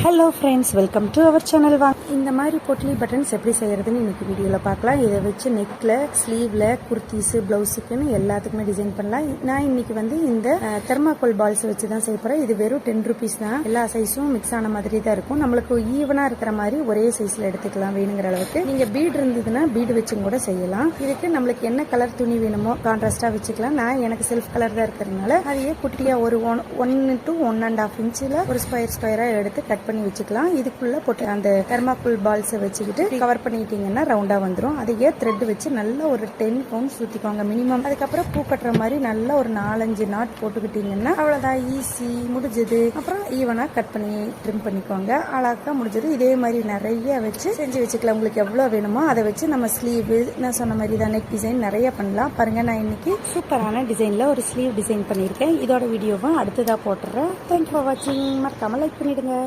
Hello friends, welcome to our channel. இந்த மாதிரி potli buttons எப்படி செய்யறதுன்னு இன்னைக்கு வீடியோவில் பார்க்கலாம். இதை வச்சு நெக்கில், ஸ்லீவில், குர்த்திஸு, ப்ளவுஸுக்குன்னு எல்லாத்துக்குமே டிசைன் பண்ணலாம். நான் இன்னைக்கு இந்த தெர்மாக்கோல் பால்ஸ் வச்சு தான் செய்ய போகிறேன். இது வெறும் 10 rupees தான். எல்லா சைஸும் மிக்ஸ் ஆன மாதிரி தான் இருக்கும். நம்மளுக்கு ஈவனாக இருக்கிற மாதிரி ஒரே சைஸில் எடுத்துக்கலாம் வேணுங்கிற அளவுக்கு. நீங்கள் பீடு இருந்ததுன்னா பீடு வச்சும் கூட செய்யலாம். இதுக்கு நம்மளுக்கு என்ன கலர் துணி வேணுமோ கான்ட்ராஸ்டாக வச்சுக்கலாம். நான் எனக்கு செல்ஃப் கலர் தான் இருக்கிறதுனால அதையே குட்டியாக ஒரு 1 to 1.5 inch ஒரு ஸ்கொயராக எடுத்து கட் பண்ணி வச்சுக்கலாம். இதுக்குள்ள போட்டு அந்த தெர்மாக்கோல் பால்ஸை வச்சுக்கிட்டு கவர் பண்ணிட்டீங்கன்னா ரவுண்டா வந்துடும். அதையே த்ரெட் வச்சு நல்லா ஒரு 10 pounds சுத்திக்கோங்க மினிமம். அதுக்கப்புறம் பூ கட்டுற மாதிரி நல்லா ஒரு 4-5 நாட் போட்டுக்கிட்டீங்கன்னா அவ்வளவுதான், ஈஸி, முடிஞ்சது. அப்புறம் ஈவனா கட் பண்ணி ட்ரிம் பண்ணிக்கோங்க. அழகா முடிஞ்சது. இதே மாதிரி நிறைய வச்சு செஞ்சு வச்சுக்கலாம். உங்களுக்கு எவ்வளவு வேணுமோ அதை வச்சு நம்ம ஸ்லீவ், நான் சொன்ன மாதிரி தான் நெக் டிசைன் நிறைய பண்ணலாம். பாருங்க, நான் இன்னைக்கு சூப்பரான டிசைன்ல ஒரு ஸ்லீவ் டிசைன் பண்ணியிருக்கேன். இதோட வீடியோவும் அடுத்ததா போட்டுறேன். தேங்க்யூ ஃபார் வாட்சிங். மறக்காம லைக் பண்ணிடுங்க.